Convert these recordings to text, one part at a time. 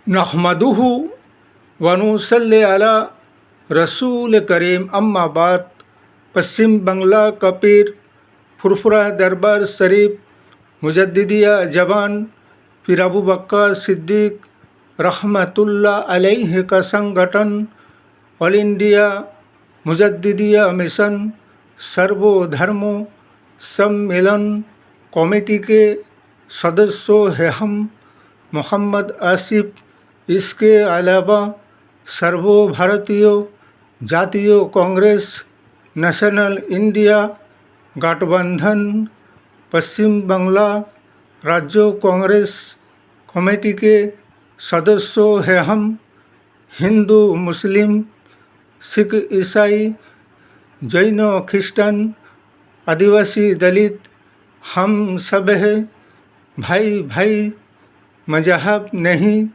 नहमदुहु व नुसल्ली अला रसूल करीम अम्मा बाद। पश्चिम बंगला का पीर फुरफुरा दरबार शरीफ मुजद्दिदिया जबान पीर अबू बकर सिद्दीक रहमतुल्लाह अलैहि का संगठन ऑल इंडिया मुजद्दिदिया मिशन सर्वधर्मों सम्मेलन कमेटी के सदस्यों हैं हम मोहम्मद आसिफ। इसके अलावा सर्वभारतीय जातीय कांग्रेस नेशनल इंडिया गठबंधन पश्चिम बंगला राज्य कांग्रेस कमेटी के सदस्यों हैं हम हिंदू मुस्लिम सिख ईसाई जैन ख्रिस्टन आदिवासी दलित हम सब हैं भाई भाई। मजहब नहीं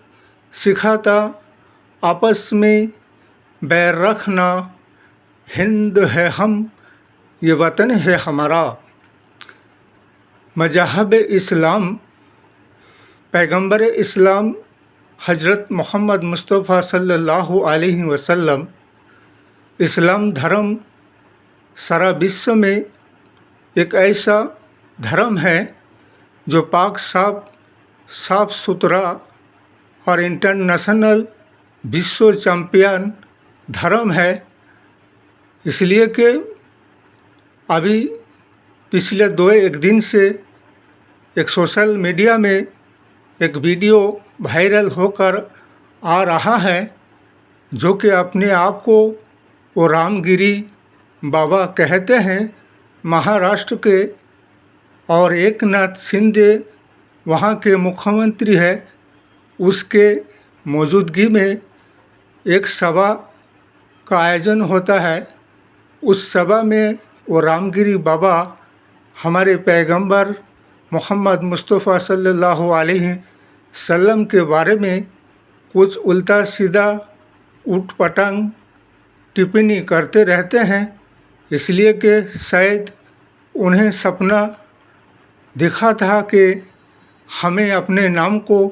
सिखाता आपस में बैर रखना। हिंद है हम ये वतन है हमारा। मजहब इस्लाम पैगंबर इस्लाम हज़रत मोहम्मद मुस्तफ़ा सल्लल्लाहु अलैहि वसल्लम इस्लाम धर्म सारा विश्व में एक ऐसा धर्म है जो पाक साफ सुथरा और इंटरनेशनल विश्व चैम्पियन धर्म है। इसलिए कि अभी पिछले 2-1 दिन से एक सोशल मीडिया में एक वीडियो वायरल होकर आ रहा है जो कि अपने आप को वो रामगिरी बाबा कहते हैं, महाराष्ट्र के, और एकनाथ शिंदे वहाँ के मुख्यमंत्री है। उसके मौजूदगी में एक सभा का आयोजन होता है। उस सभा में वो रामगिरी बाबा हमारे पैगंबर मोहम्मद मुस्तफ़ा सल्लल्लाहु अलैहि वसल्लम के बारे में कुछ उल्टा सीधा उटपटांग टिप्पणी करते रहते हैं। इसलिए कि शायद उन्हें सपना दिखा था कि हमें अपने नाम को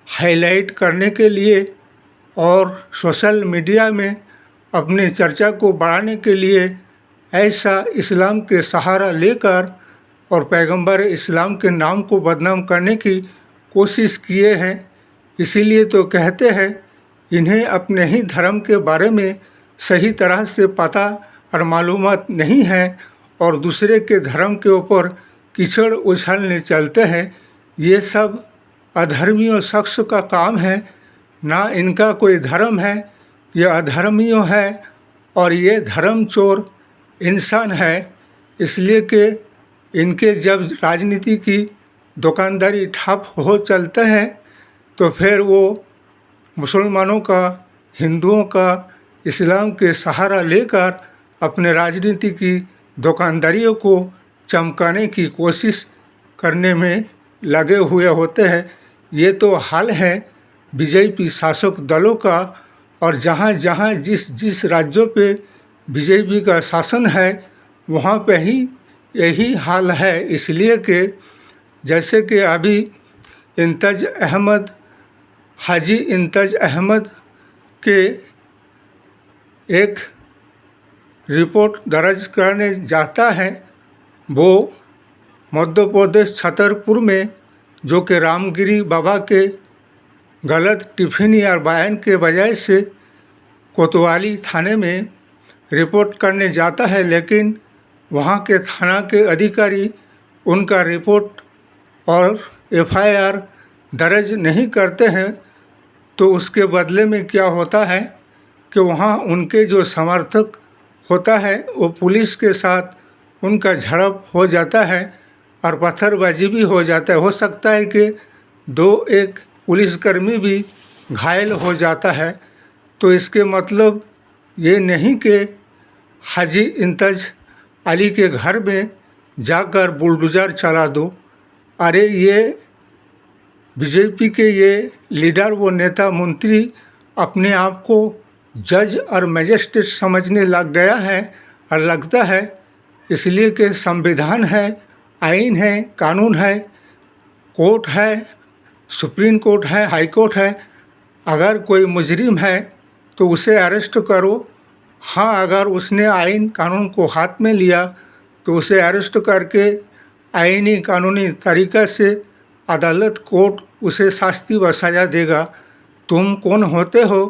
हाईलाइट करने के लिए और सोशल मीडिया में अपने चर्चा को बढ़ाने के लिए ऐसा इस्लाम के सहारा लेकर और पैगंबर इस्लाम के नाम को बदनाम करने की कोशिश किए हैं। इसीलिए तो कहते हैं इन्हें अपने ही धर्म के बारे में सही तरह से पता और मालूमात नहीं है और दूसरे के धर्म के ऊपर कीचड़ उछालने चलते हैं। ये सब अधर्मियों शख्स का काम है, ना इनका कोई धर्म है। ये अधर्मिय है और ये धर्म चोर इंसान है। इसलिए कि इनके जब राजनीति की दुकानदारी ठप हो चलते हैं तो फिर वो मुसलमानों का, हिंदुओं का, इस्लाम के सहारा लेकर अपने राजनीति की दुकानदारियों को चमकाने की कोशिश करने में लगे हुए होते हैं। ये तो हाल है बीजेपी शासक दलों का, और जहाँ जहाँ जिस राज्यों पे बीजेपी का शासन है वहाँ पे ही यही हाल है। इसलिए कि जैसे कि अभी हाजी इंतज अहमद के एक रिपोर्ट दर्ज करने जाता है, वो मध्य प्रदेश छतरपुर में, जो कि रामगिरी बाबा के गलत टिप्पणी और बयान के वजह से कोतवाली थाने में रिपोर्ट करने जाता है। लेकिन वहाँ के थाना के अधिकारी उनका रिपोर्ट और एफआईआर दर्ज नहीं करते हैं। तो उसके बदले में क्या होता है कि वहाँ उनके जो समर्थक होता है वो पुलिस के साथ उनका झड़प हो जाता है और पत्थरबाजी भी हो जाता है। हो सकता है कि 2-1 पुलिसकर्मी भी घायल हो जाता है। तो इसके मतलब ये नहीं कि हाजी इंतज अली के घर में जाकर बुलडोज़र चला दो। अरे ये बीजेपी के ये लीडर व नेता मंत्री अपने आप को जज और मजिस्ट्रेट समझने लग गया है और लगता है इसलिए कि संविधान है, आइन है, कानून है, कोर्ट है, सुप्रीम कोर्ट है, हाई कोर्ट है, अगर कोई मुजरिम है तो उसे अरेस्ट करो। हाँ, अगर उसने आइन कानून को हाथ में लिया तो उसे अरेस्ट करके आइनी कानूनी तरीक़ा से अदालत कोर्ट उसे शास्ति व सज़ा देगा। तुम कौन होते हो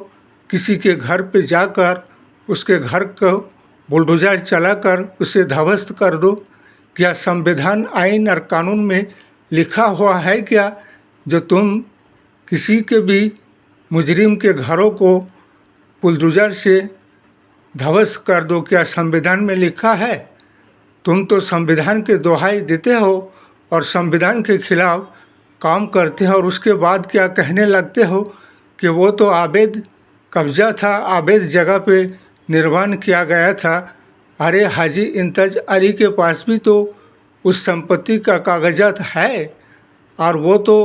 किसी के घर पे जाकर उसके घर को बुलडोज़र चलाकर उसे ध्वस्त कर दो? क्या संविधान आइन और कानून में लिखा हुआ है क्या जो तुम किसी के भी मुजरिम के घरों को बुलडोज़र से ध्वस्त कर दो? क्या संविधान में लिखा है? तुम तो संविधान के दुहाई देते हो और संविधान के खिलाफ काम करते हो और उसके बाद क्या कहने लगते हो कि वो तो अवैध कब्जा था, अवैध जगह पे निर्माण किया गया था। अरे हाजी इम्तियाज़ अली के पास भी तो उस संपत्ति का कागजात है और वो तो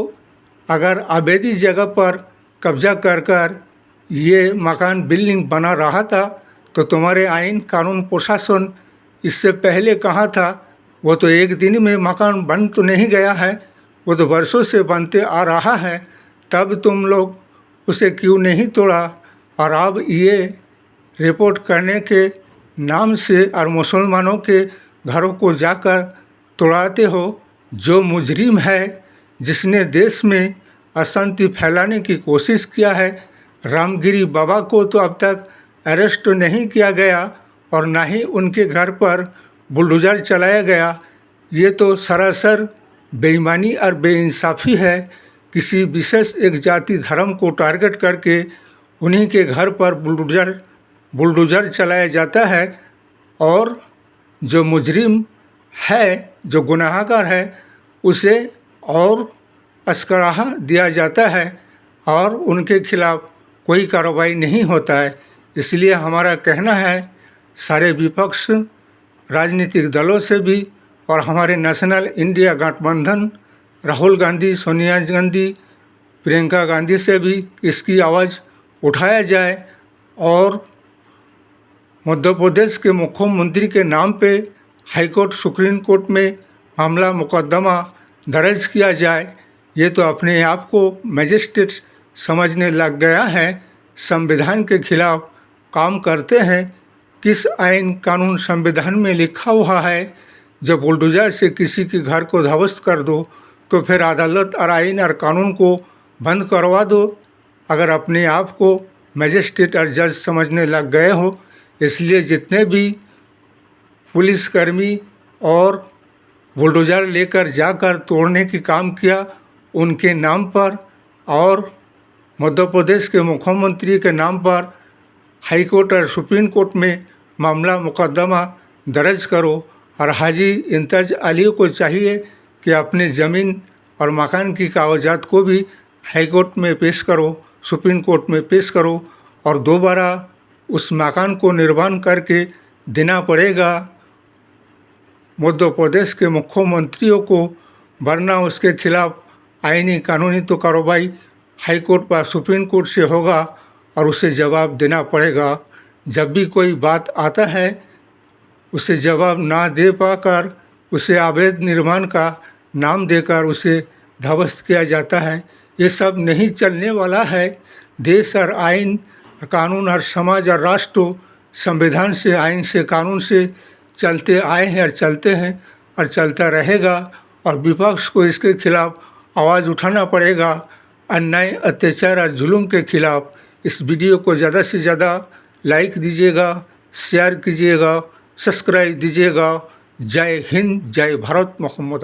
अगर अवैध जगह पर कब्जा कर ये मकान बिल्डिंग बना रहा था तो तुम्हारे आइन कानून प्रशासन इससे पहले कहाँ था? वो तो एक दिन में मकान बन तो नहीं गया है, वो तो वर्षों से बनते आ रहा है। तब तुम लोग उसे क्यों नहीं तोड़ा? और अब ये रिपोर्ट करने के नाम से और मुसलमानों के घरों को जाकर तोड़ाते हो। जो मुजरिम है, जिसने देश में अशांति फैलाने की कोशिश किया है, रामगिरी बाबा को तो अब तक अरेस्ट नहीं किया गया और ना ही उनके घर पर बुलडोज़र चलाया गया। ये तो सरासर बेईमानी और बेइंसाफ़ी है। किसी विशेष एक जाति धर्म को टारगेट करके उन्हीं के घर पर बुलडोज़र चलाया जाता है और जो मुजरिम है, जो गुनाहगार है, उसे और अस्कराहा दिया जाता है और उनके खिलाफ कोई कार्रवाई नहीं होता है। इसलिए हमारा कहना है सारे विपक्ष राजनीतिक दलों से भी और हमारे नेशनल इंडिया गठबंधन राहुल गांधी, सोनिया गांधी, प्रियंका गांधी से भी इसकी आवाज़ उठाया जाए और मध्य प्रदेश के मुख्यमंत्री के नाम पे हाईकोर्ट, सुप्रीम कोर्ट में मामला मुकदमा दर्ज किया जाए। ये तो अपने आप को मजिस्ट्रेट समझने लग गया है, संविधान के खिलाफ काम करते हैं। किस आइन कानून संविधान में लिखा हुआ है जब बुलडोज़र से किसी के घर को ध्वस्त कर दो तो फिर अदालत और आइन और कानून को बंद करवा दो? अगर अपने आप को मजिस्ट्रेट और जज समझने लग गए हो, इसलिए जितने भी पुलिसकर्मी और बुलडोज़र लेकर जाकर तोड़ने की काम किया, उनके नाम पर और मध्य प्रदेश के मुख्यमंत्री के नाम पर हाई कोर्ट और सुप्रीम कोर्ट में मामला मुकदमा दर्ज करो। और हाजी इम्तियाज़ अली को चाहिए कि अपने ज़मीन और मकान की कागजात को भी हाई कोर्ट में पेश करो, सुप्रीम कोर्ट में पेश करो और दोबारा उस मकान को निर्माण करके देना पड़ेगा मध्य प्रदेश के मुख्यमंत्रियों को, वरना उसके खिलाफ आईनी कानूनी तो कार्रवाई हाई कोर्ट पर सुप्रीम कोर्ट से होगा और उसे जवाब देना पड़ेगा। जब भी कोई बात आता है उसे जवाब ना दे पाकर उसे अवैध निर्माण का नाम देकर उसे ध्वस्त किया जाता है। ये सब नहीं चलने वाला है। देश और आइन कानून और समाज और राष्ट्र संविधान से, आइन से, कानून से चलते आए हैं और चलते हैं और चलता रहेगा और विपक्ष को इसके खिलाफ आवाज़ उठाना पड़ेगा। अन्याय, अत्याचार और जुल्म के खिलाफ इस वीडियो को ज़्यादा से ज़्यादा लाइक दीजिएगा, शेयर कीजिएगा, सब्सक्राइब दीजिएगा। जय हिंद, जय भारत, मोहम्मद।